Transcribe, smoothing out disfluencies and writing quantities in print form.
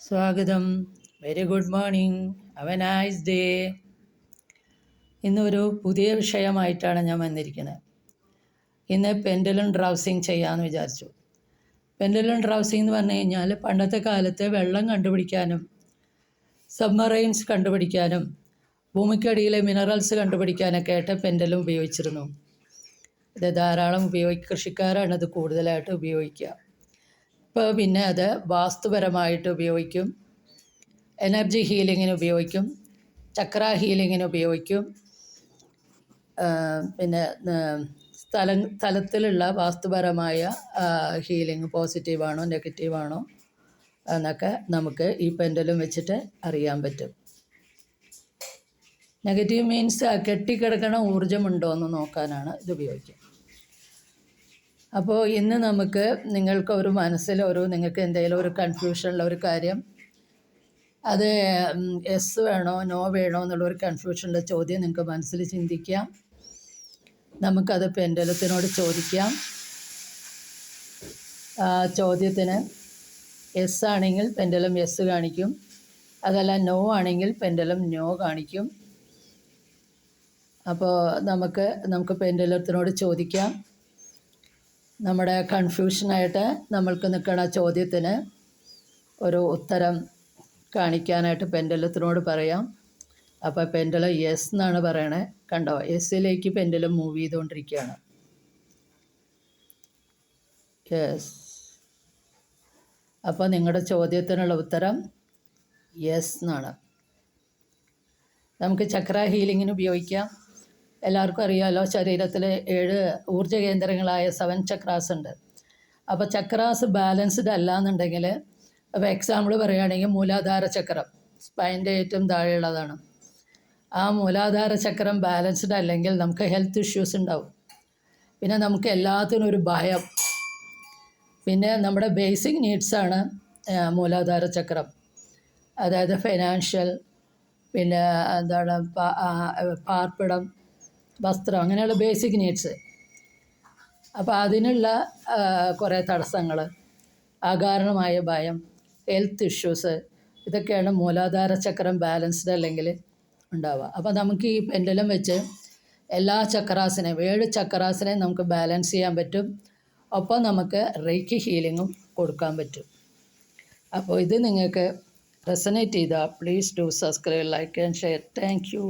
സ്വാഗതം. Very good morning. Have A nice day. ഇന്നൊരു പുതിയ വിഷയമായിട്ടാണ് ഞാൻ വന്നിരിക്കുന്നത്. ഇന്ന് പെൻഡുലം ഡ്രൗസിങ് ചെയ്യാമെന്ന് വിചാരിച്ചു. പെൻഡുലം ഡ്രൗസിങ് എന്ന് പറഞ്ഞു കഴിഞ്ഞാൽ പണ്ടത്തെ കാലത്ത് വെള്ളം കണ്ടുപിടിക്കാനും സബ്മറൈൻസ് കണ്ടുപിടിക്കാനും ഭൂമിക്കടിയിലെ മിനറൽസ് കണ്ടുപിടിക്കാനൊക്കെ ആയിട്ട് പെൻഡുലം ഉപയോഗിച്ചിരുന്നു. ഇത് ധാരാളം കൃഷിക്കാരാണ് ഇത് കൂടുതലായിട്ട് ഉപയോഗിക്കുക. ഇപ്പോൾ പിന്നെ അത് വാസ്തുപരമായിട്ട് ഉപയോഗിക്കും, എനർജി ഹീലിങ്ങിന് ഉപയോഗിക്കും, ചക്ര ഹീലിങ്ങിന് ഉപയോഗിക്കും. പിന്നെ സ്ഥലത്തിലുള്ള വാസ്തുപരമായ ഹീലിംഗ് പോസിറ്റീവാണോ നെഗറ്റീവാണോ എന്നൊക്കെ നമുക്ക് ഈ പെൻഡുലം വെച്ചിട്ട് അറിയാൻ പറ്റും. നെഗറ്റീവ് മീൻസ് കെട്ടിക്കിടക്കണ ഊർജ്ജമുണ്ടോ എന്ന് നോക്കാനാണ് ഇത് ഉപയോഗിക്കുക. അപ്പോൾ ഇന്ന് നമുക്ക് നിങ്ങൾക്ക് നിങ്ങൾക്ക് എന്തെങ്കിലും ഒരു കൺഫ്യൂഷനുള്ള ഒരു കാര്യം, അത് യെസ് വേണോ നോ വേണോ എന്നുള്ളൊരു കൺഫ്യൂഷനുള്ള ചോദ്യം നിങ്ങൾക്ക് മനസ്സിൽ ചിന്തിക്കാം. നമുക്കത് പെൻഡുലത്തിനോട് ചോദിക്കാം. ചോദ്യത്തിന് യെസ് ആണെങ്കിൽ പെൻഡുലം യെസ് കാണിക്കും, അതല്ല നോ ആണെങ്കിൽ പെൻഡുലം നോ കാണിക്കും. അപ്പോൾ നമുക്ക് പെൻഡുലത്തിനോട് ചോദിക്കാം. നമ്മുടെ കൺഫ്യൂഷനായിട്ട് നമ്മൾക്ക് നിൽക്കുന്ന ചോദ്യത്തിന് ഒരു ഉത്തരം കാണിക്കാനായിട്ട് പെൻഡുലത്തിനോട് പറയാം. അപ്പോൾ പെൻഡുലം യെസ് എന്നാണ് പറയണേ. കണ്ടോ, യെസ്സിലേക്ക് പെൻഡുലം മൂവ് ചെയ്തുകൊണ്ടിരിക്കുകയാണ്. യെസ്. അപ്പോൾ നിങ്ങളുടെ ചോദ്യത്തിനുള്ള ഉത്തരം യെസ് എന്നാണ്. നമുക്ക് ചക്ര ഹീലിങ്ങിന് ഉപയോഗിക്കാം. എല്ലാവർക്കും അറിയാമല്ലോ, ശരീരത്തിൽ 7 ഊർജ്ജ കേന്ദ്രങ്ങളായ 7 ചക്രാസ് ഉണ്ട്. അപ്പോൾ ചക്രാസ് ബാലൻസ്ഡ് അല്ല എന്നുണ്ടെങ്കിൽ, അപ്പോൾ എക്സാമ്പിൾ പറയുകയാണെങ്കിൽ മൂലാധാര ചക്രം സ്പൈൻ്റെ ഏറ്റവും താഴെയുള്ളതാണ്. ആ മൂലാധാര ചക്രം ബാലൻസ്ഡ് അല്ലെങ്കിൽ നമുക്ക് ഹെൽത്ത് ഇഷ്യൂസ് ഉണ്ടാവും. പിന്നെ നമുക്ക് എല്ലാത്തിനും ഒരു ഭയം. പിന്നെ നമ്മുടെ ബേസിക് നീഡ്സാണ് മൂലാധാര ചക്രം, അതായത് ഫൈനാൻഷ്യൽ, പിന്നെ എന്താണ് പാർപ്പിടം, വസ്ത്രം, അങ്ങനെയുള്ള ബേസിക് നീഡ്സ്. അപ്പോൾ അതിനുള്ള കുറേ തടസ്സങ്ങൾ, അകാരണമായ ഭയം, ഹെൽത്ത് ഇഷ്യൂസ്, ഇതൊക്കെയാണ് മൂലാധാര ചക്രം ബാലൻസ്ഡ് അല്ലെങ്കിൽ ഉണ്ടാവുക. അപ്പോൾ നമുക്ക് ഈ പെൻഡുലം വെച്ച് എല്ലാ ചക്രാസിനെയും 7 ചക്രാസിനെയും നമുക്ക് ബാലൻസ് ചെയ്യാൻ പറ്റും. ഒപ്പം നമുക്ക് റേക്കി ഹീലിങ്ങും കൊടുക്കാൻ പറ്റും. അപ്പോൾ ഇത് നിങ്ങൾക്ക് റെസനേറ്റ് ചെയ്താൽ please do subscribe, like and share. Thank you.